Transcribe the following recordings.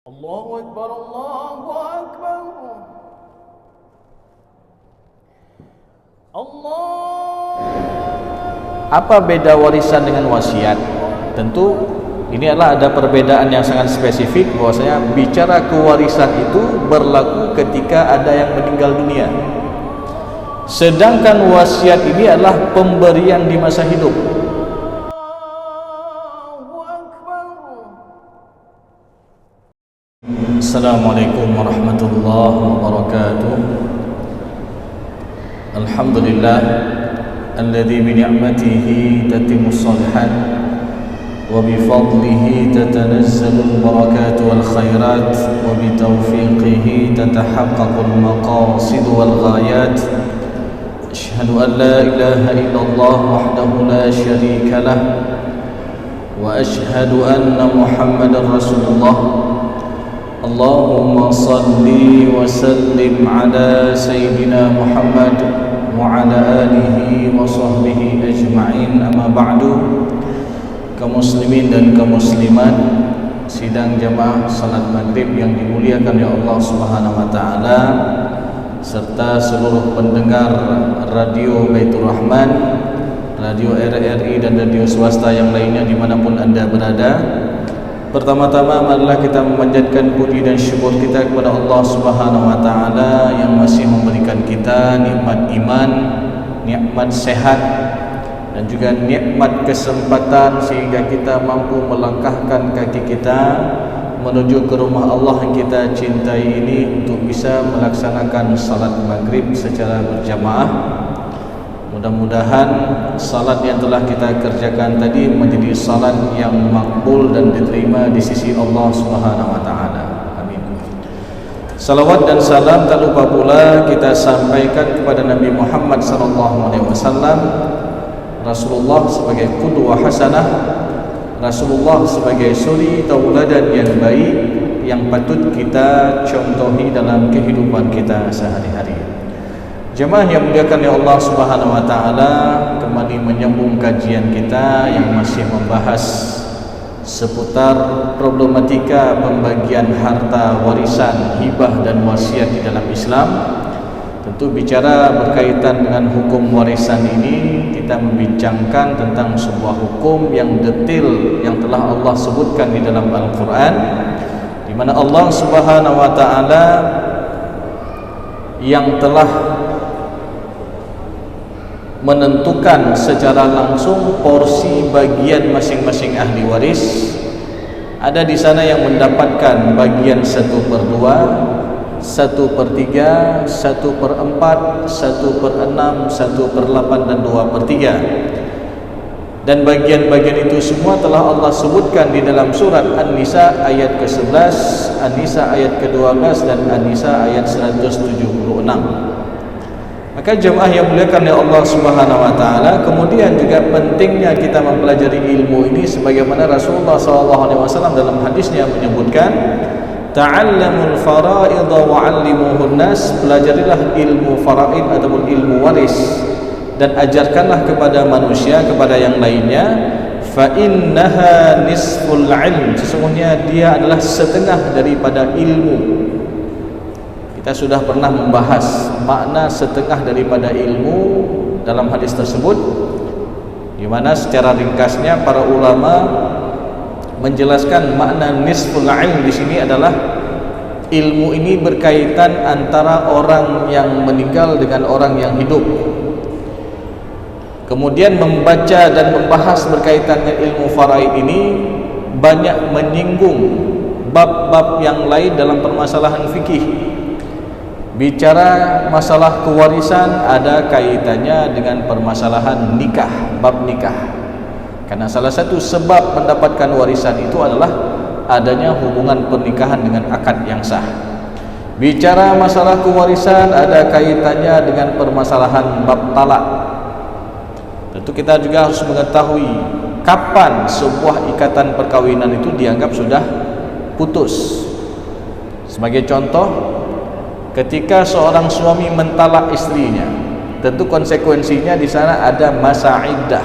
Allahu Akbar, Allahu Akbar. Allah. Apa beda warisan dengan wasiat? Tentu ini adalah ada perbedaan yang sangat spesifik, bahwasanya bicara kewarisan itu berlaku ketika ada yang meninggal dunia. Sedangkan wasiat ini adalah pemberian di masa hidup. Assalamualaikum warahmatullahi wabarakatuh. Alhamdulillah alladzi bi ni'matihi tatimmus shalihat wa bi fadlihi tatanazzalul barakatu wal khairat wa bi taufiqihi tatahaqqaqul maqasid wal ghayat. Asyhadu an la ilaha illallah wahdahu la syarika lah wa asyhadu anna Muhammadar Rasulullah. Allahumma salli wa sallim ala Sayyidina Muhammad wa ala alihi wa sahbihi ajma'in, amma ba'du. Kaum muslimin dan kaum muslimat, sidang jamaah salat maghrib yang dimuliakan oleh Allah Subhanahu wa taala, serta seluruh pendengar radio Baitur Rahman, radio RRI dan radio swasta yang lainnya dimanapun anda berada. Pertama-tama marilah kita memanjatkan puji dan syukur kita kepada Allah Subhanahu wa taala yang masih memberikan kita nikmat iman, nikmat sehat dan juga nikmat kesempatan sehingga kita mampu melangkahkan kaki kita menuju ke rumah Allah yang kita cintai ini untuk bisa melaksanakan salat maghrib secara berjamaah. Mudah-mudahan salat yang telah kita kerjakan tadi menjadi salat yang makbul dan diterima di sisi Allah Subhanahu wa taala. Amin. Salawat dan salam tak lupa pula kita sampaikan kepada Nabi Muhammad sallallahu alaihi wasallam, Rasulullah sebagai qudwah hasanah, Rasulullah sebagai suri tauladan yang baik yang patut kita contohi dalam kehidupan kita sehari-hari. Jemaah yang dimuliakan oleh Allah Subhanahu wa taala, kembali menyambung kajian kita yang masih membahas seputar problematika pembagian harta warisan, hibah dan wasiat di dalam Islam. Tentu bicara berkaitan dengan hukum warisan ini, kita membincangkan tentang sebuah hukum yang detail yang telah Allah sebutkan di dalam Al-Qur'an, di mana Allah Subhanahu wa taala yang telah menentukan secara langsung porsi bagian masing-masing ahli waris. Ada di sana yang mendapatkan bagian 1/2, 1/3, 1/4, 1/6, 1/8 dan 2/3. Dan bagian-bagian itu semua telah Allah sebutkan di dalam surat An-Nisa ayat ke-11, An-Nisa ayat ke-12 dan An-Nisa ayat 176. Maka jemaah yang muliakan oleh Allah Subhanahu wa taala, kemudian juga pentingnya kita mempelajari ilmu ini sebagaimana Rasulullah sallallahu alaihi wasallam dalam hadisnya menyebutkan, ta'allamul fara'id wa 'allimuhun nas, pelajarilah ilmu faraid ataupun ilmu waris dan ajarkanlah kepada manusia, kepada yang lainnya. Fa innaha nisful 'ilm, sesungguhnya dia adalah setengah daripada ilmu. Kita sudah pernah membahas makna setengah daripada ilmu dalam hadis tersebut, di mana secara ringkasnya para ulama menjelaskan makna nisful ilm di sini adalah ilmu ini berkaitan antara orang yang meninggal dengan orang yang hidup. Kemudian membaca dan membahas berkaitan dengan ilmu faraid ini banyak menyinggung bab-bab yang lain dalam permasalahan fikih. Bicara masalah kewarisan ada kaitannya dengan permasalahan nikah, bab nikah. Karena salah satu sebab mendapatkan warisan itu adalah adanya hubungan pernikahan dengan akad yang sah. Bicara masalah kewarisan ada kaitannya dengan permasalahan bab talak. Tentu kita juga harus mengetahui kapan sebuah ikatan perkawinan itu dianggap sudah putus. Sebagai contoh, ketika seorang suami mentalak istrinya, tentu konsekuensinya di sana ada masa iddah.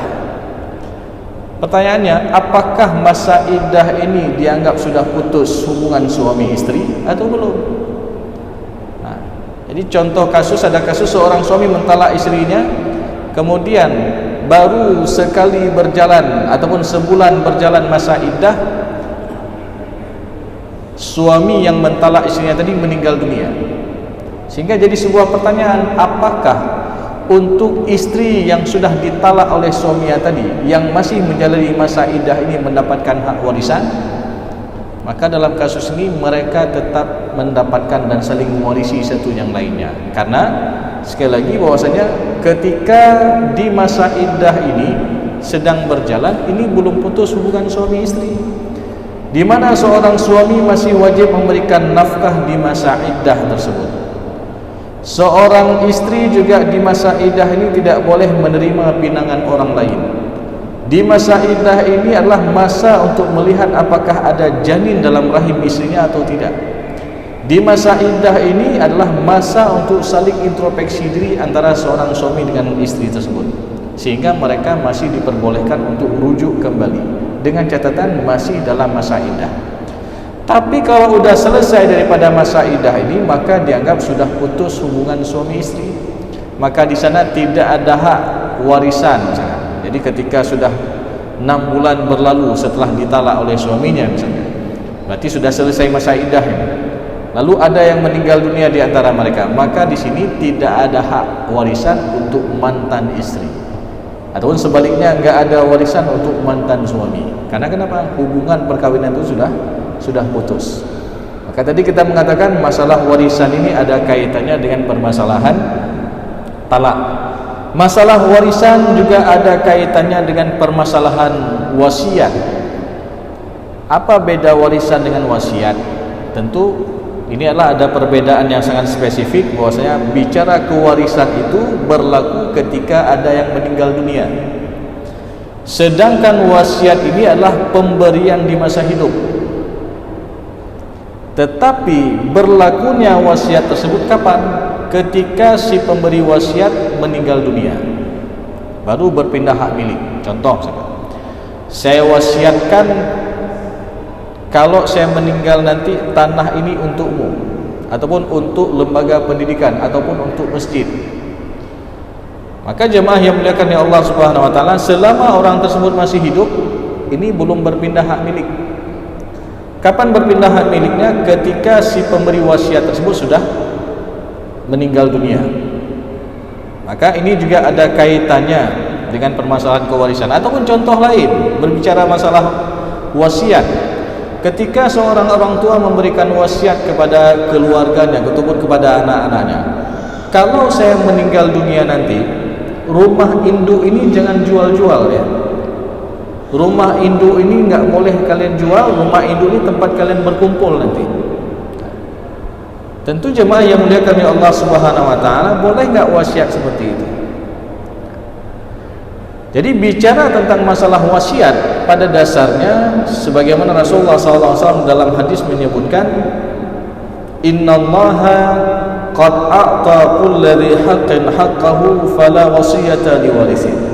Pertanyaannya, apakah masa iddah ini dianggap sudah putus hubungan suami istri atau belum? Nah, jadi contoh kasus, ada kasus seorang suami mentalak istrinya, kemudian baru sekali berjalan ataupun sebulan berjalan masa iddah, suami yang mentalak istrinya tadi meninggal dunia. Sehingga jadi sebuah pertanyaan, apakah untuk istri yang sudah ditalak oleh suaminya tadi, yang masih menjalani masa iddah ini mendapatkan hak warisan? Maka dalam kasus ini mereka tetap mendapatkan dan saling mewarisi satu yang lainnya. Karena sekali lagi bahwasanya ketika di masa iddah ini sedang berjalan, ini belum putus hubungan suami istri, di mana seorang suami masih wajib memberikan nafkah di masa iddah tersebut. Seorang istri juga di masa iddah ini tidak boleh menerima pinangan orang lain. Di masa iddah ini adalah masa untuk melihat apakah ada janin dalam rahim istrinya atau tidak. Di masa iddah ini adalah masa untuk saling introspeksi diri antara seorang suami dengan istri tersebut, sehingga mereka masih diperbolehkan untuk rujuk kembali dengan catatan masih dalam masa iddah. Tapi kalau sudah selesai daripada masa iddah ini, maka dianggap sudah putus hubungan suami istri. Maka di sana tidak ada hak warisan misalnya. Jadi ketika sudah 6 bulan berlalu setelah ditalak oleh suaminya misalnya, berarti sudah selesai masa iddah ini. Lalu ada yang meninggal dunia di antara mereka, maka di sini tidak ada hak warisan untuk mantan istri. Ataupun sebaliknya, enggak ada warisan untuk mantan suami. Karena kenapa? Hubungan perkawinan itu sudah putus. Maka tadi kita mengatakan masalah warisan ini ada kaitannya dengan permasalahan talak. Masalah warisan juga ada kaitannya dengan permasalahan wasiat. Apa beda warisan dengan wasiat? Tentu ini adalah ada perbedaan yang sangat spesifik, bahwasanya bicara kewarisan itu berlaku ketika ada yang meninggal dunia. Sedangkan wasiat ini adalah pemberian di masa hidup. Tetapi berlakunya wasiat tersebut kapan? Ketika si pemberi wasiat meninggal dunia, baru berpindah hak milik. Contoh saya wasiatkan, kalau saya meninggal nanti tanah ini untukmu, ataupun untuk lembaga pendidikan, ataupun untuk masjid. Maka jemaah yang muliakan ya Allah Subhanahu wa taala, selama orang tersebut masih hidup, ini belum berpindah hak milik. Kapan berpindah hak miliknya? Ketika si pemberi wasiat tersebut sudah meninggal dunia. Maka ini juga ada kaitannya dengan permasalahan kewarisan. Ataupun contoh lain, berbicara masalah wasiat. Ketika seorang orang tua memberikan wasiat kepada keluarganya ataupun kepada anak-anaknya, kalau saya meninggal dunia nanti, rumah induk ini jangan jual-jual ya. Rumah induk ini enggak boleh kalian jual. Rumah induk ini tempat kalian berkumpul nanti. Tentu jemaah yang muliakan ya Allah Subhanahu wa taala, boleh enggak wasiat seperti itu? Jadi bicara tentang masalah wasiat, pada dasarnya sebagaimana Rasulullah SAW dalam hadis menyebutkan, innallaha qad a'ta kulli dhi haqqin haqqahu fala wasiyata liwarithin.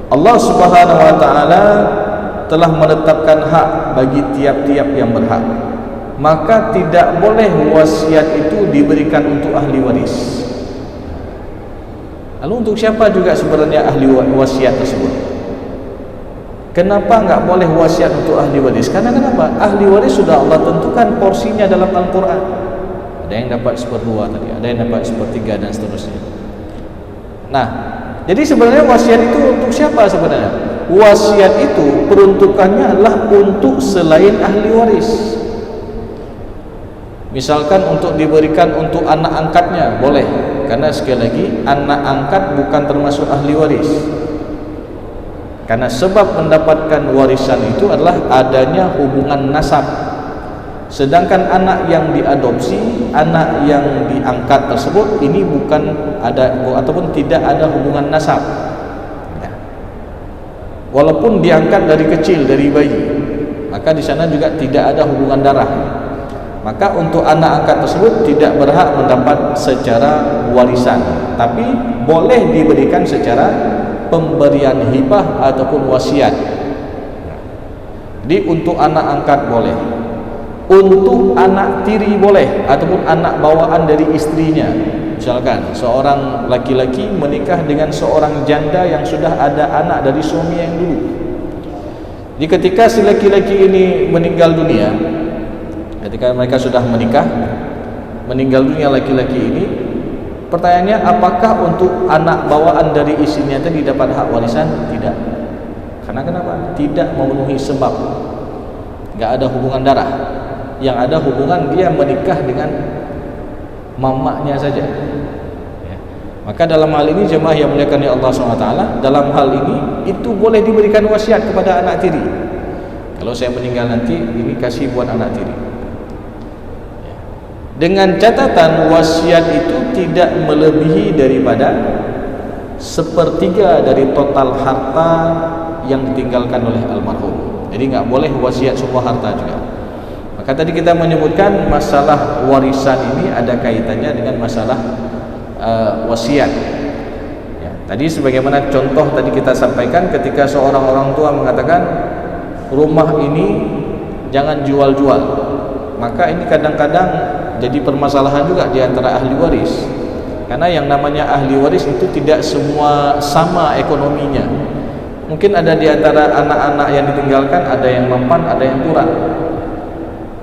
Allah Subhanahu wa taala telah menetapkan hak bagi tiap-tiap yang berhak, maka tidak boleh wasiat itu diberikan untuk ahli waris. Lalu untuk siapa juga sebenarnya ahli wasiat tersebut? Kenapa enggak boleh wasiat untuk ahli waris? Karena kenapa? Ahli waris sudah Allah tentukan porsinya dalam Al-Quran. Ada yang dapat 1/2 tadi, ada yang dapat 1/3 dan seterusnya. Nah, jadi sebenarnya wasiat itu untuk siapa sebenarnya? Wasiat itu peruntukannya adalah untuk selain ahli waris. Misalkan untuk diberikan untuk anak angkatnya, boleh. Karena sekali lagi, anak angkat bukan termasuk ahli waris. Karena sebab mendapatkan warisan itu adalah adanya hubungan nasab. Sedangkan anak yang diadopsi, anak yang diangkat tersebut, ini bukan ada ataupun tidak ada hubungan nasab ya. Walaupun diangkat dari kecil, dari bayi, maka di sana juga tidak ada hubungan darah. Maka untuk anak angkat tersebut tidak berhak mendapat secara warisan, tapi boleh diberikan secara pemberian hibah ataupun wasiat. Jadi untuk anak angkat boleh, untuk anak tiri boleh, ataupun anak bawaan dari istrinya. Misalkan seorang laki-laki menikah dengan seorang janda yang sudah ada anak dari suami yang dulu. Jadi ketika si laki-laki ini meninggal dunia, ketika mereka sudah menikah, meninggal dunia laki-laki ini, pertanyaannya apakah untuk anak bawaan dari istrinya tadi dapat hak warisan? Tidak. Karena kenapa? Tidak memenuhi sebab, nggak ada hubungan darah. Yang ada hubungan dia menikah dengan mamaknya saja. Ya. Maka dalam hal ini jemaah yang muliakan oleh Allah SWT, dalam hal ini itu boleh diberikan wasiat kepada anak tiri. Kalau saya meninggal nanti, ini kasih buat anak tiri. Ya. Dengan catatan wasiat itu tidak melebihi daripada 1/3 dari total harta yang ditinggalkan oleh almarhum. Jadi nggak boleh wasiat semua harta juga. Maka tadi kita menyebutkan masalah warisan ini ada kaitannya dengan masalah wasiat. Ya, tadi sebagaimana contoh tadi kita sampaikan, ketika seorang orang tua mengatakan rumah ini jangan jual-jual, maka ini kadang-kadang jadi permasalahan juga di antara ahli waris. Karena yang namanya ahli waris itu tidak semua sama ekonominya. Mungkin ada di antara anak-anak yang ditinggalkan ada yang mampan, ada yang kurang.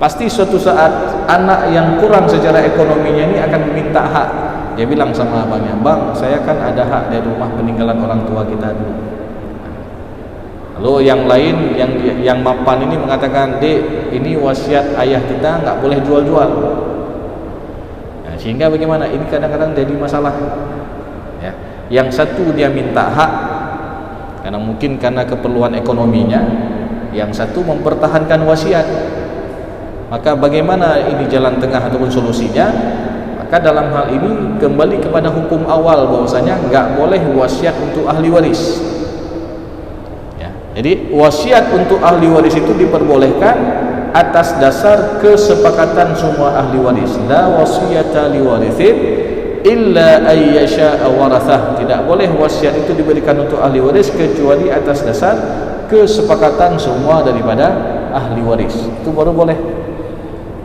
Pasti suatu saat anak yang kurang secara ekonominya ini akan meminta hak. Dia bilang sama abangnya, "Bang, saya kan ada hak dari rumah peninggalan orang tua kita dulu." Lalu yang lain, yang mapan ini mengatakan, "Dek, ini wasiat ayah kita, nggak boleh jual-jual." Nah, sehingga bagaimana? Ini kadang-kadang jadi masalah. Ya. Yang satu dia minta hak karena mungkin karena keperluan ekonominya, yang satu mempertahankan wasiat. Maka bagaimana ini jalan tengah ataupun solusinya? Maka dalam hal ini kembali kepada hukum awal bahwasanya enggak boleh wasiat untuk ahli waris. Ya, jadi wasiat untuk ahli waris itu diperbolehkan atas dasar kesepakatan semua ahli waris. La wasiyata liwarithin illa ayyasha'a warathah. Tidak boleh wasiat itu diberikan untuk ahli waris kecuali atas dasar kesepakatan semua daripada ahli waris. Itu baru boleh.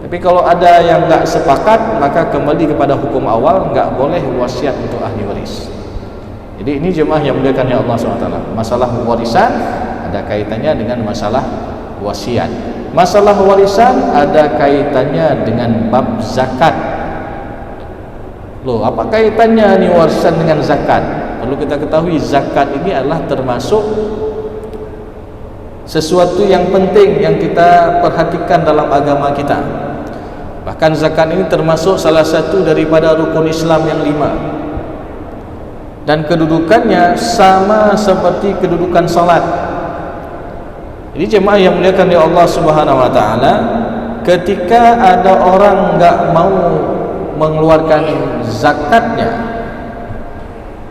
Tapi kalau ada yang enggak sepakat, maka kembali kepada hukum awal, enggak boleh wasiat untuk ahli waris. Jadi ini jemaah yang muliakan ya Allah SWT. Masalah warisan ada kaitannya dengan masalah wasiat. Masalah warisan ada kaitannya dengan bab zakat. Loh, apa kaitannya nih warisan dengan zakat? Perlu kita ketahui, zakat ini adalah termasuk sesuatu yang penting yang kita perhatikan dalam agama kita. Bahkan zakat ini termasuk salah satu daripada rukun Islam yang 5. Dan kedudukannya sama seperti kedudukan salat. Jadi jemaah yang muliakan oleh Allah Subhanahu wa taala, ketika ada orang enggak mau mengeluarkan zakatnya,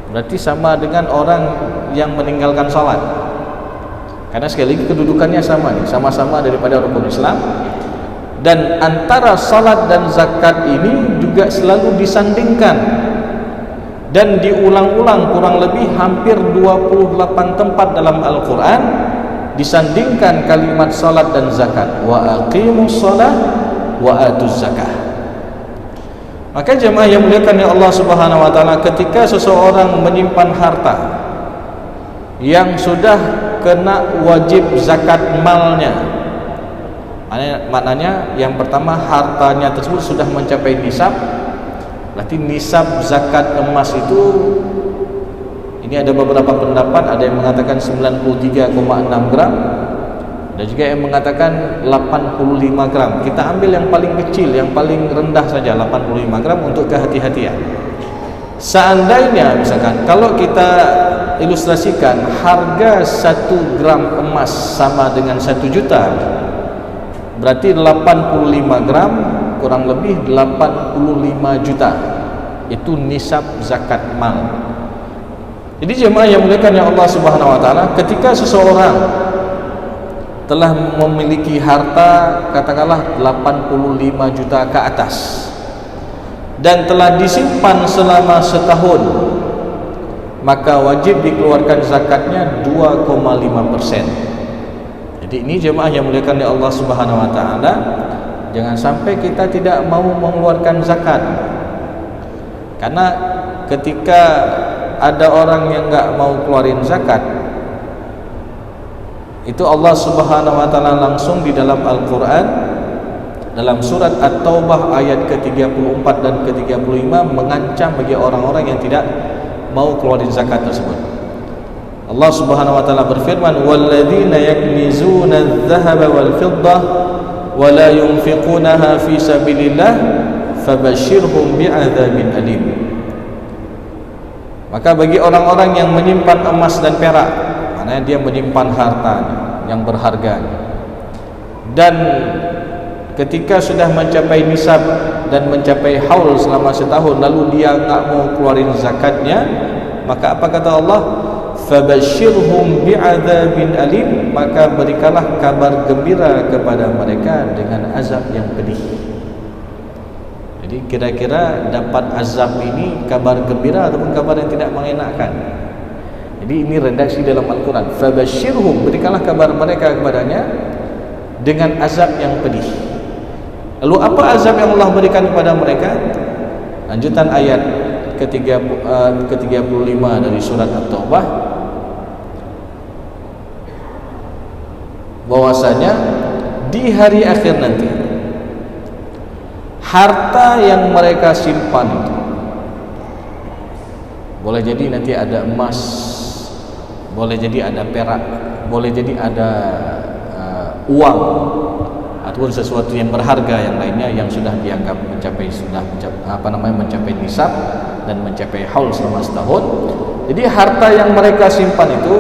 berarti sama dengan orang yang meninggalkan salat. Karena sekali lagi kedudukannya sama nih, sama-sama daripada rukun Islam. Dan antara salat dan zakat ini juga selalu disandingkan dan diulang-ulang, kurang lebih hampir 28 tempat dalam Al-Quran disandingkan kalimat salat dan zakat. Wa aqimus shalah wa atuz zakah. Maka jemaah yang muliakan ya Allah Subhanahu wa taala, ketika seseorang menyimpan harta yang sudah kena wajib zakat malnya, maknanya yang pertama hartanya tersebut sudah mencapai nisab. Berarti nisab zakat emas itu, ini ada beberapa pendapat, ada yang mengatakan 93,6 gram, ada juga yang mengatakan 85 gram. Kita ambil yang paling kecil, yang paling rendah saja, 85 gram untuk kehati-hatian. Seandainya misalkan kalau kita ilustrasikan harga 1 gram emas sama dengan 1 juta, berarti 85 gram kurang lebih 85 juta. Itu nisab zakat mal. Jadi jemaah yang muliakan ya Allah Subhanahu wa taala, ketika seseorang telah memiliki harta katakanlah 85 juta ke atas dan telah disimpan selama setahun, maka wajib dikeluarkan zakatnya 2,5%. Jadi ini jemaah yang muliakan oleh Allah Subhanahu wa taala, jangan sampai kita tidak mau mengeluarkan zakat. Karena ketika ada orang yang enggak mau keluarin zakat, itu Allah Subhanahu wa taala langsung di dalam Al-Qur'an dalam surat At-Taubah ayat ke-34 dan ke-35 mengancam bagi orang-orang yang tidak mau keluarin zakat tersebut. Allah Subhanahu wa taala berfirman, "Walladzina yaknizuna adh-dhahaba wal-fiddah wa la yunfiqunaha fi sabilillah fabashshirhum bi'adzabin alim." Maka bagi orang-orang yang menyimpan emas dan perak, maknanya dia menyimpan hartanya yang berharga, dan ketika sudah mencapai nisab dan mencapai haul selama setahun lalu dia enggak mau keluarin zakatnya, maka apa kata Allah? Fabashshirhum bi'adzabin alim, maka berikanlah kabar gembira kepada mereka dengan azab yang pedih. Jadi kira-kira dapat azab ini kabar gembira ataupun kabar yang tidak mengenakkan. Jadi ini redaksi dalam Al-Quran. Fabashshirhum, berikanlah kabar mereka kepadanya dengan azab yang pedih. Lalu apa azab yang Allah berikan kepada mereka? Lanjutan ayat ke-35 dari surat At-Taubah, bahwasanya di hari akhir nanti harta yang mereka simpan itu, boleh jadi nanti ada emas, boleh jadi ada perak, boleh jadi ada uang ataupun sesuatu yang berharga yang lainnya yang sudah dianggap mencapai mencapai nisab dan mencapai haul selama setahun. Jadi harta yang mereka simpan itu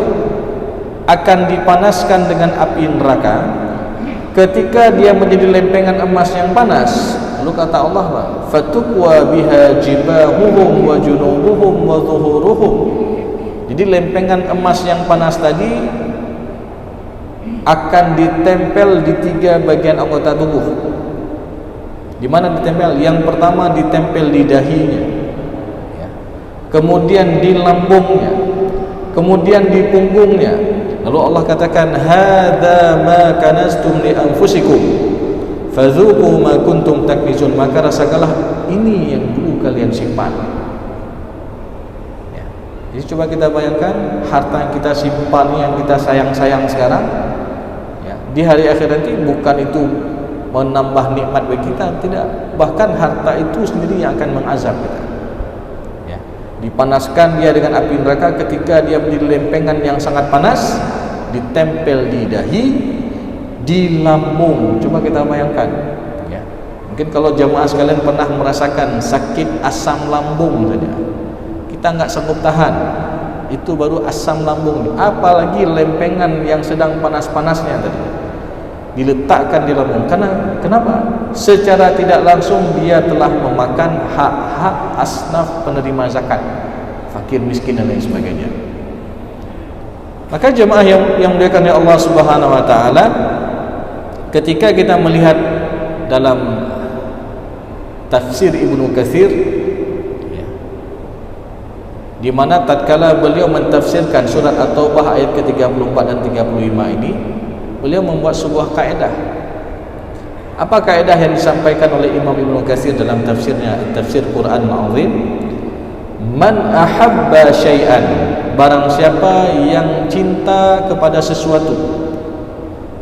akan dipanaskan dengan api neraka ketika dia menjadi lempengan emas yang panas. Lalu kata Allah, fatukwa biha jibahuhum wa junubuhum wa zuhuruhum. Jadi lempengan emas yang panas tadi akan ditempel di 3 bagian anggota tubuh. Di mana ditempel? Yang pertama ditempel di dahinya, kemudian di lambungnya, kemudian di punggungnya. Lalu Allah katakan, hadza ma kanastum li anfusikum fadzuqu ma kuntum taknizun, maka rasakanlah ini yang dulu kalian simpan. Jadi coba kita bayangkan harta yang kita simpan, yang kita sayang-sayang sekarang, di hari akhir nanti bukan itu menambah nikmat bagi kita, tidak, bahkan harta itu sendiri yang akan mengazab kita. Dipanaskan dia dengan api neraka ketika dia menjadi lempengan yang sangat panas, ditempel di dahi, di lambung. Coba kita bayangkan, mungkin kalau jamaah sekalian pernah merasakan sakit asam lambung saja, kita nggak sanggup tahan. Itu baru asam lambung, apalagi lempengan yang sedang panas-panasnya tadi diletakkan di lambung. Karena kenapa? Secara tidak langsung dia telah memakan hak-hak asnaf penerima zakat, fakir, miskin dan lain sebagainya. Maka jemaah yang dimuliakan oleh Allah Subhanahu wa taala, ketika kita melihat dalam tafsir Ibnu Katsir, di mana tatkala beliau mentafsirkan surat At-Taubah ayat ke-34 dan 35 ini, beliau membuat sebuah kaedah. Apa kaedah yang disampaikan oleh Imam Ibnu Katsir dalam tafsirnya, tafsir Quran Al-Azim? Man ahabba syai'an, barang siapa yang cinta kepada sesuatu,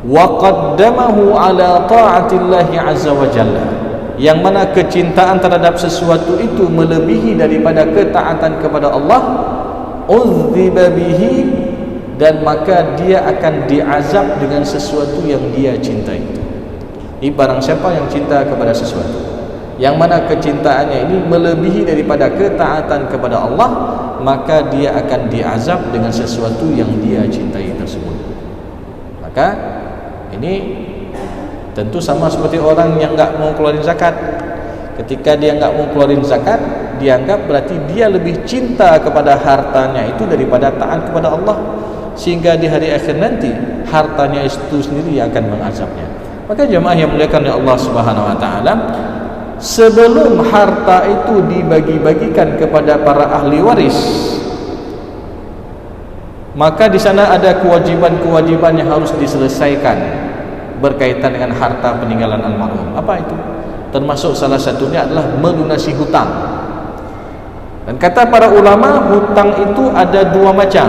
wa qaddamahu ala ta'atillahi azza wa jalla, yang mana kecintaan terhadap sesuatu itu melebihi daripada ketaatan kepada Allah, udziba bihi, dan maka dia akan diazab dengan sesuatu yang dia cintai itu. Ini barang siapa yang cinta kepada sesuatu yang mana kecintaannya ini melebihi daripada ketaatan kepada Allah, maka dia akan diazab dengan sesuatu yang dia cintai tersebut. Maka ini tentu sama seperti orang yang enggak mau keluarin zakat. Ketika dia enggak mau keluarin zakat, dianggap berarti dia lebih cinta kepada hartanya itu daripada taat kepada Allah, sehingga di hari akhir nanti hartanya itu sendiri yang akan mengazabnya. Maka jemaah yang muliakan oleh Allah Subhanahu wa taala, sebelum harta itu dibagi-bagikan kepada para ahli waris, maka di sana ada kewajiban-kewajiban yang harus diselesaikan berkaitan dengan harta peninggalan almarhum. Apa itu? Termasuk salah satunya adalah melunasi hutang. Dan kata para ulama, hutang itu ada dua macam.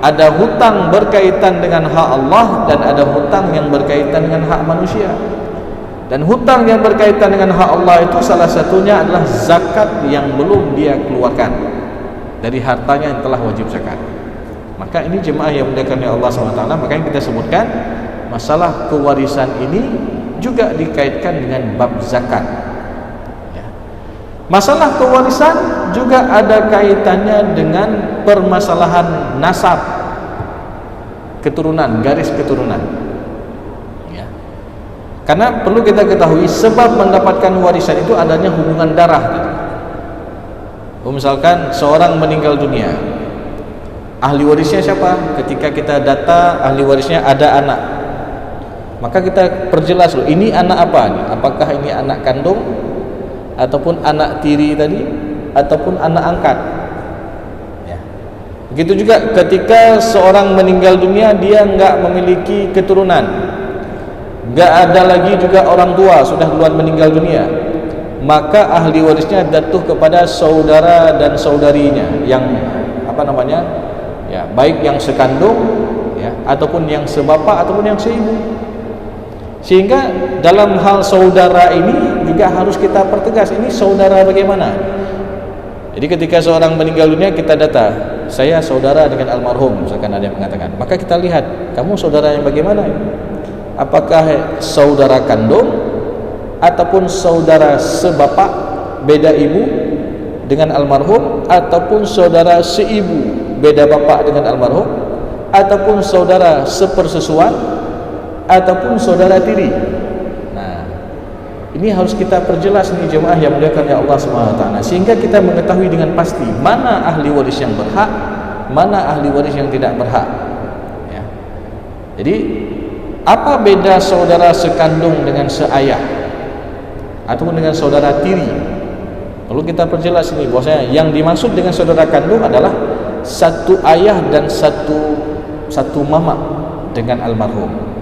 Ada hutang berkaitan dengan hak Allah dan ada hutang yang berkaitan dengan hak manusia. Dan hutang yang berkaitan dengan hak Allah itu salah satunya adalah zakat yang belum dia keluarkan dari hartanya yang telah wajib zakat. Maka ini jemaah yang dimuliakan oleh Allah SWT, makanya kita sebutkan masalah kewarisan ini juga dikaitkan dengan bab zakat. Masalah kewarisan juga ada kaitannya dengan permasalahan nasab, keturunan, garis keturunan. Ya. Karena perlu kita ketahui sebab mendapatkan warisan itu adanya hubungan darah. Misalkan seorang meninggal dunia, ahli warisnya siapa? Ketika kita data ahli warisnya ada anak, maka kita perjelas loh, ini anak apa nih? Apakah ini anak kandung, ataupun anak tiri tadi, ataupun anak angkat. Ya. Begitu juga ketika seorang meninggal dunia, dia enggak memiliki keturunan, enggak ada lagi juga orang tua, sudah duluan meninggal dunia, maka ahli warisnya jatuh kepada saudara dan saudarinya yang ya, baik yang sekandung, ya, ataupun yang sebapa ataupun yang seibu. Sehingga dalam hal saudara ini juga harus kita pertegas, ini saudara bagaimana. Jadi ketika seorang meninggal dunia, kita data, saya saudara dengan almarhum, misalkan ada yang mengatakan, maka kita lihat, kamu saudara yang bagaimana? Apakah saudara kandung ataupun saudara sebapak beda ibu dengan almarhum, ataupun saudara seibu beda bapak dengan almarhum, ataupun saudara sepersusuan, ataupun saudara tiri. Nah, ini harus kita perjelas nih jemaah yang dimuliakan oleh Allah SWT, sehingga kita mengetahui dengan pasti mana ahli waris yang berhak, mana ahli waris yang tidak berhak. Ya. Jadi apa beda saudara sekandung dengan seayah ataupun dengan saudara tiri? Perlu kita perjelas ini bahwasanya yang dimaksud dengan saudara kandung adalah satu ayah dan satu mama dengan almarhum.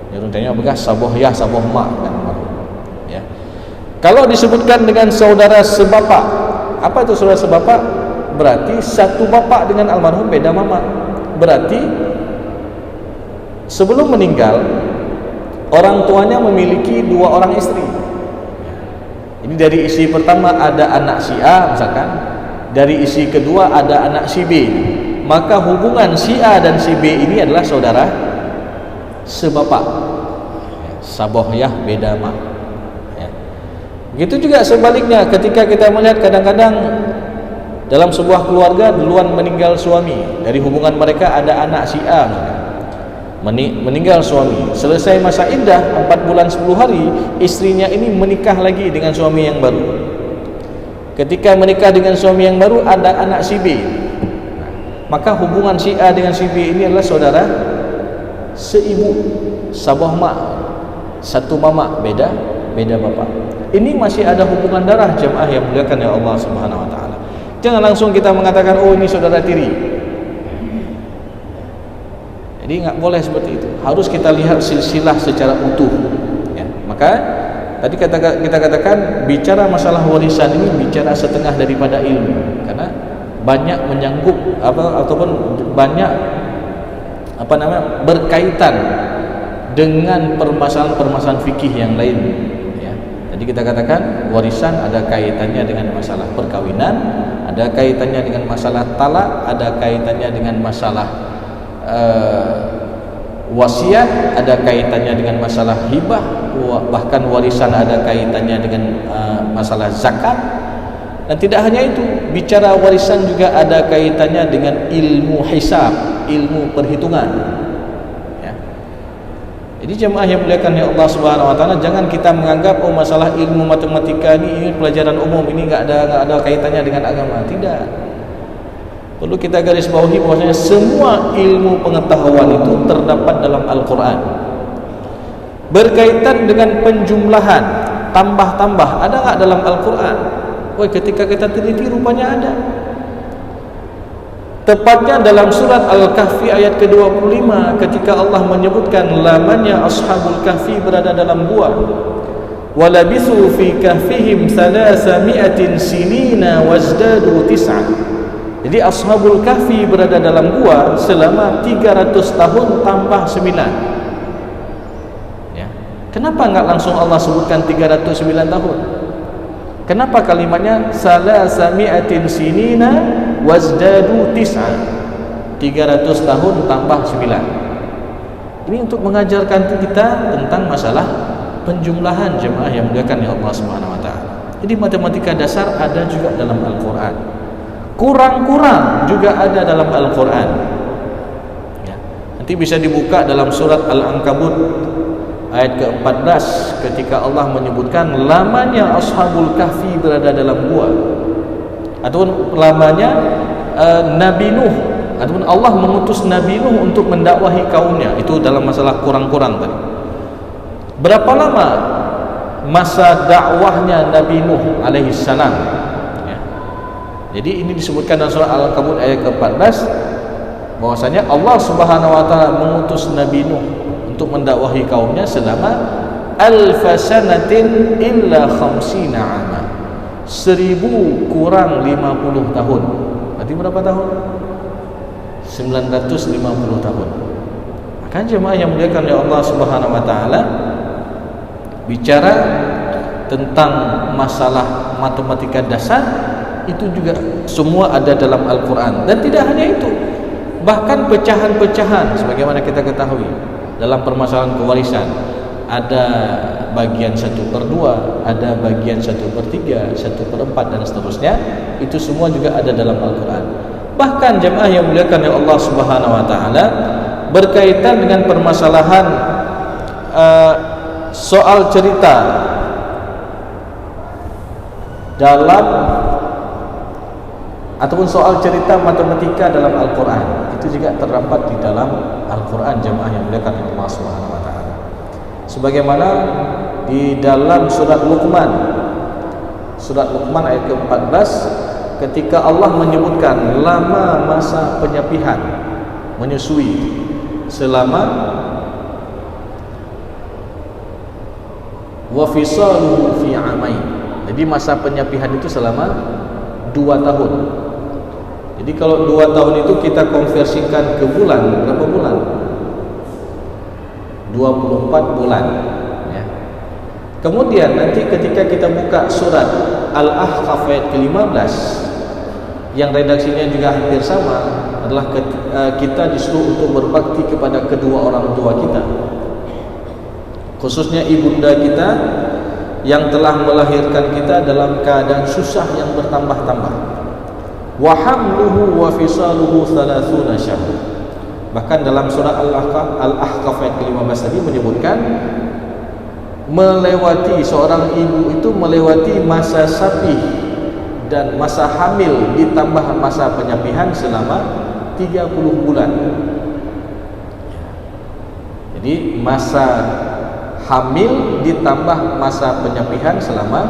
Ya, contohnya bekas saboh ya, saboh mak kan, ya. Kalau disebutkan dengan saudara sebapak, apa itu saudara sebapak? Berarti satu bapak dengan almarhum, beda mama. Berarti sebelum meninggal orang tuanya memiliki dua orang istri. Ini dari istri pertama ada anak si A misalkan, dari istri kedua ada anak si B. Maka hubungan si A dan si B ini adalah saudara sebapak, sabohyah beda mak. Ya. Begitu juga sebaliknya, ketika kita melihat kadang-kadang dalam sebuah keluarga duluan meninggal suami, dari hubungan mereka ada anak si A meninggal suami, selesai masa iddah 4 bulan 10 hari, istrinya ini menikah lagi dengan suami yang baru. Ketika menikah dengan suami yang baru ada anak si B, maka hubungan si A dengan si B ini adalah saudara seibu, saboh mak, satu mama, beda bapak. Ini masih ada hubungan darah jemaah yang dimuliakan oleh Allah Subhanahu wa taala. Jangan langsung kita mengatakan oh ini saudara tiri. Jadi enggak boleh seperti itu. Harus kita lihat silsilah secara utuh. Ya. Maka tadi kita katakan bicara masalah warisan ini bicara setengah daripada ilmu, karena banyak menyangkut ataupun banyak berkaitan dengan permasalahan-permasalahan fikih yang lain. Ya. Jadi kita katakan warisan ada kaitannya dengan masalah perkawinan, ada kaitannya dengan masalah talak, ada kaitannya dengan masalah wasiat, ada kaitannya dengan masalah hibah, bahkan warisan ada kaitannya dengan masalah zakat. Dan tidak hanya itu, bicara warisan juga ada kaitannya dengan ilmu hisab, ilmu perhitungan. Ya. Jadi jemaah yang dimuliakan oleh Allah Subhanahu wa taala, jangan kita menganggap oh masalah ilmu matematika ini pelajaran umum, ini enggak ada kaitannya dengan agama. Tidak. Perlu kita garis bawahi bahwasanya semua ilmu pengetahuan itu terdapat dalam Al-Qur'an. Berkaitan dengan penjumlahan, tambah-tambah, ada enggak dalam Al-Qur'an? Wah, ketika kita teliti rupanya ada. Tepatnya dalam surat Al-Kahfi ayat ke-25 ketika Allah menyebutkan lamanya Ashabul Kahfi berada dalam gua. Walabithu fi kahfihim 300 sinina wazdadu 9. Jadi Ashabul Kahfi berada dalam gua selama 300 tahun tambah 9. Ya. Kenapa enggak langsung Allah sebutkan 309 tahun? Kenapa kalimatnya 300 sinina wazdadu 9? 300 tahun tambah 9. Ini untuk mengajarkan kita tentang masalah penjumlahan jemaah yang dimuliakan oleh Allah Subhanahu wa taala. Jadi matematika dasar ada juga dalam Al-Qur'an. Kurang-kurang juga ada dalam Al-Qur'an. Ya. Nanti bisa dibuka dalam surat Al-Ankabut ayat ke-14 ketika Allah menyebutkan lamanya Ashabul Kahfi berada dalam gua, ataupun lamanya Nabi Nuh, ataupun Allah mengutus Nabi Nuh untuk mendakwahi kaumnya. Itu dalam masalah kurang-kurang tadi. Berapa lama masa dakwahnya Nabi Nuh alaihi salam? Ya. Jadi ini disebutkan dalam surah Al-Ankabut ayat ke-14 bahwasanya Allah Subhanahu wa taala mengutus Nabi Nuh untuk mendakwahi kaumnya selama alfasanatin illa 50 ama. 1000 kurang 50 tahun. Berarti berapa tahun? 950 tahun. Maka jemaah yang muliakan oleh Allah Subhanahu wa taala, bicara tentang masalah matematika dasar itu juga semua ada dalam Al-Qur'an. Dan tidak hanya itu, bahkan pecahan-pecahan sebagaimana kita ketahui dalam permasalahan kewarisan, ada bagian 1/2, ada bagian 1/3, 1/4 dan seterusnya. Itu semua juga ada dalam Al-Qur'an. Bahkan jemaah yang muliakan oleh Allah Subhanahu wa taala, berkaitan dengan permasalahan soal cerita dalam ataupun soal cerita matematika dalam Al-Qur'an, itu juga terdapat di dalam Al-Qur'an jemaah yang dimuliakan oleh Allah Subhanahu wa taala. Sebagaimana di dalam surat Luqman ayat ke-14 ketika Allah menyebutkan lama masa penyapihan menyusui selama wa fisaluhu fi amain. Jadi masa penyapihan itu selama 2 tahun. Jadi kalau 2 tahun itu kita konversikan ke bulan, berapa bulan? 24 bulan ya. Kemudian nanti ketika kita buka surat Al-Ahqaf ayat ke-15 yang redaksinya juga hampir sama, adalah kita disuruh untuk berbakti kepada kedua orang tua kita, khususnya ibunda kita yang telah melahirkan kita dalam keadaan susah yang bertambah-tambah. Wa hamluhu wa fisaluhu 30 syahr. Bahkan dalam surah Al-Ahqaf ayat ke-15 tadi menyebutkan melewati, seorang ibu itu melewati masa sapih dan masa hamil ditambah masa penyapihan selama 30 bulan. Jadi masa hamil ditambah masa penyapihan selama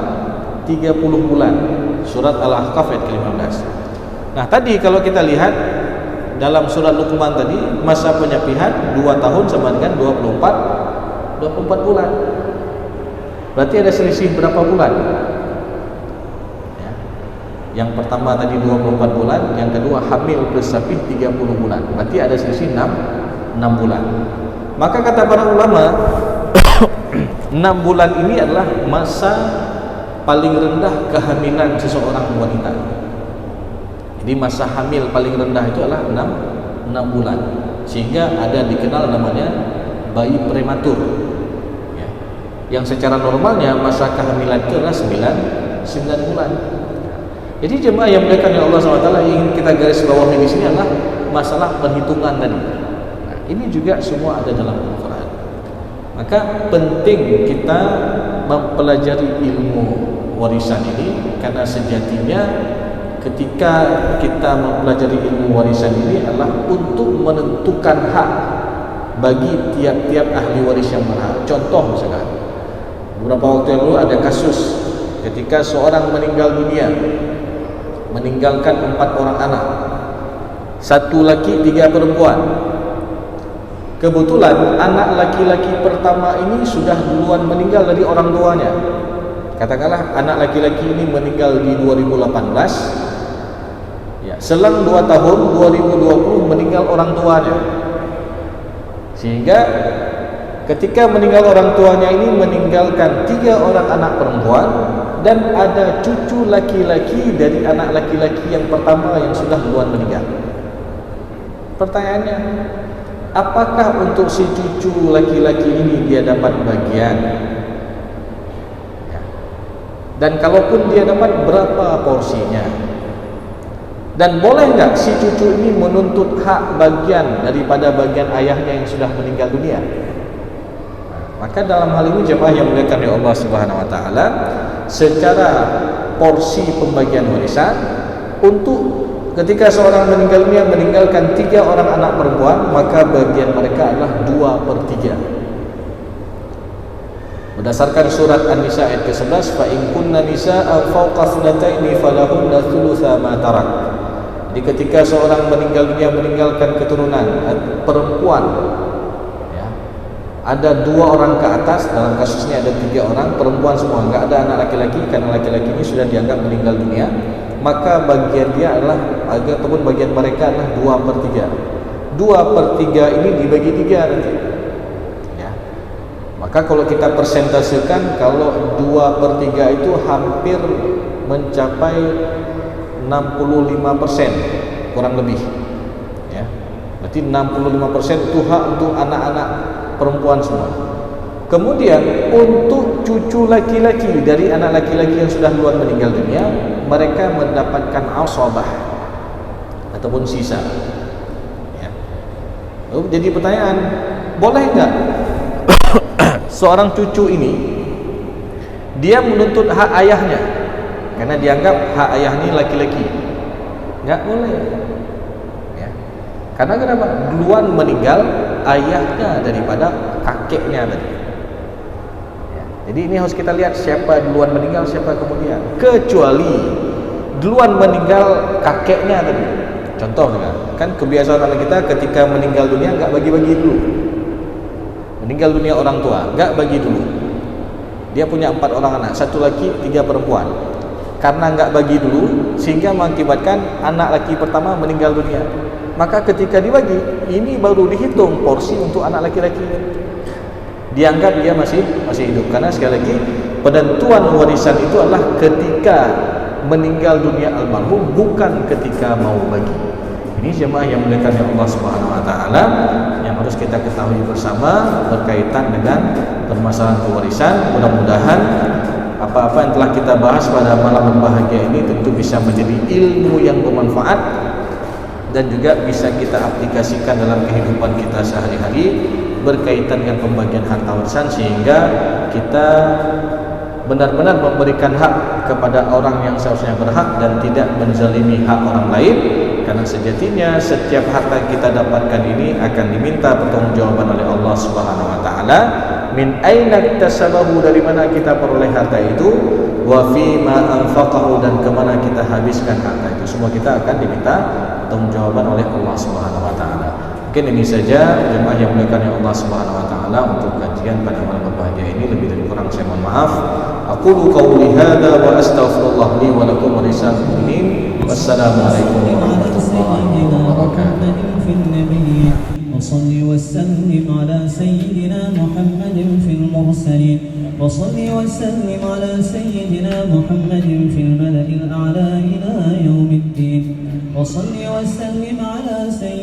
30 bulan. Surat Al-Ahqaf ayat ke-15. Nah tadi kalau kita lihat dalam surat Luqman tadi, masa penyapihan 2 tahun sama dengan 24 bulan. Berarti ada selisih berapa bulan? Ya. Yang pertama tadi 24 bulan, yang kedua hamil plus sapih 30 bulan. Berarti ada selisih 6 bulan. Maka kata para ulama 6 bulan ini adalah masa paling rendah kehamilan seseorang wanita. Jadi masa hamil paling rendah itu adalah 6 bulan. Sehingga ada dikenal namanya bayi prematur ya. Yang secara normalnya masa kehamilan itu adalah 9 bulan. Jadi jemaah yang dimuliakan oleh Allah SWT, yang ingin kita garis bawahi di sini adalah masalah perhitungan tadi. Nah, ini juga semua ada dalam Al-Quran. Maka penting kita mempelajari ilmu warisan ini, karena sejatinya ketika kita mempelajari ilmu warisan ini adalah untuk menentukan hak bagi tiap-tiap ahli waris yang berhak. Contoh misalkan, beberapa waktu yang lalu ada kasus ketika seorang meninggal dunia, meninggalkan 4 orang anak. 1 laki 3 perempuan. Kebetulan anak laki-laki pertama ini sudah duluan meninggal dari orang tuanya. Katakanlah anak laki-laki ini meninggal di 2018, ya, selang 2 tahun 2020 meninggal orang tuanya. Sehingga ketika meninggal orang tuanya ini meninggalkan 3 orang anak perempuan dan ada cucu laki-laki dari anak laki-laki yang pertama yang sudah duluan meninggal. Pertanyaannya, apakah untuk si cucu laki-laki ini dia dapat bagian? Ya. Dan kalaupun dia dapat, berapa porsinya? Dan boleh nggak si cucu ini menuntut hak bagian daripada bagian ayahnya yang sudah meninggal dunia? Maka dalam hal ini jemaah yang dimuliakan oleh Allah Subhanahu wa taala, secara porsi pembagian warisan, untuk ketika seorang meninggal dunia meninggalkan 3 orang anak perempuan, maka bagian mereka adalah 2/3. Berdasarkan surat An-Nisa ayat ke-11, fa in kunna nisaa fawqa thnataini falahunna thulutsa ma tarak. Jadi ketika seorang meninggal dunia meninggalkan keturunan perempuan, ya, ada 2 orang ke atas, dalam kasus ini ada 3 orang perempuan semua, enggak ada anak laki-laki, karena laki-laki ini sudah dianggap meninggal dunia, maka bagian dia adalah ataupun bagian mereka adalah 2/3. 2/3 ini dibagi 3 nanti. Ya. Maka kalau kita persentasekan, kalau 2/3 itu hampir mencapai 65% kurang lebih. Ya. Berarti 65% itu hak untuk anak-anak perempuan semua. Kemudian untuk cucu laki-laki dari anak laki-laki yang sudah duluan meninggal dunia, mereka mendapatkan asabah ataupun sisa. Ya. Lalu jadi pertanyaan, boleh enggak seorang cucu ini dia menuntut hak ayahnya karena dianggap hak ayah ini laki-laki? Enggak boleh. Ya. Karena kenapa? Duluan meninggal ayahnya daripada kakeknya tadi. Jadi ini harus kita lihat siapa duluan meninggal, siapa kemudian. Kecuali duluan meninggal kakeknya tadi. Contoh kan kebiasaan orang kita ketika meninggal dunia enggak bagi-bagi dulu. Meninggal dunia orang tua, enggak bagi dulu. Dia punya 4 orang anak, 1 laki, 3 perempuan. Karena enggak bagi dulu, sehingga mengakibatkan anak laki pertama meninggal dunia. Maka ketika dibagi, ini baru dihitung porsi untuk anak laki-laki. Dianggap dia masih hidup, karena sekali lagi penentuan warisan itu adalah ketika meninggal dunia almarhum, bukan ketika mau bagi. Ini jemaah yang dimuliakan oleh Allah Subhanahu wa taala yang harus kita ketahui bersama berkaitan dengan permasalahan pewarisan. Mudah-mudahan apa-apa yang telah kita bahas pada malam berbahagia ini tentu bisa menjadi ilmu yang bermanfaat dan juga bisa kita aplikasikan dalam kehidupan kita sehari-hari berkaitan dengan pembagian harta warisan, sehingga kita benar-benar memberikan hak kepada orang yang seharusnya berhak dan tidak menzalimi hak orang lain, karena sejatinya setiap harta yang kita dapatkan ini akan diminta pertanggungjawaban oleh Allah Subhanahu wa taala. Min aina iktasabahu, dari mana kita peroleh harta itu, wa fi ma anfaqahu, dan kemana kita habiskan harta itu. Semua kita akan diminta pertanggungjawaban oleh Allah Subhanahu wa taala. Mungkin ini saja jemaah yang dimuliakan Allah Subhanahu wa taala untuk kajian pada malam berbahagia ini. Lebih dan kurang saya mohon maaf. Aqulu qawli hadza wa astaghfirullah li wa lakum wa lisal mu'minin. Wassalamualaikum warahmatullahi wabarakatuh. وصل وسلم على سيدنا محمد في المرسلين وصل وسلم على سيدنا محمد في الملأ الأعلى إلى يوم الدين وصل وسلم على سيدنا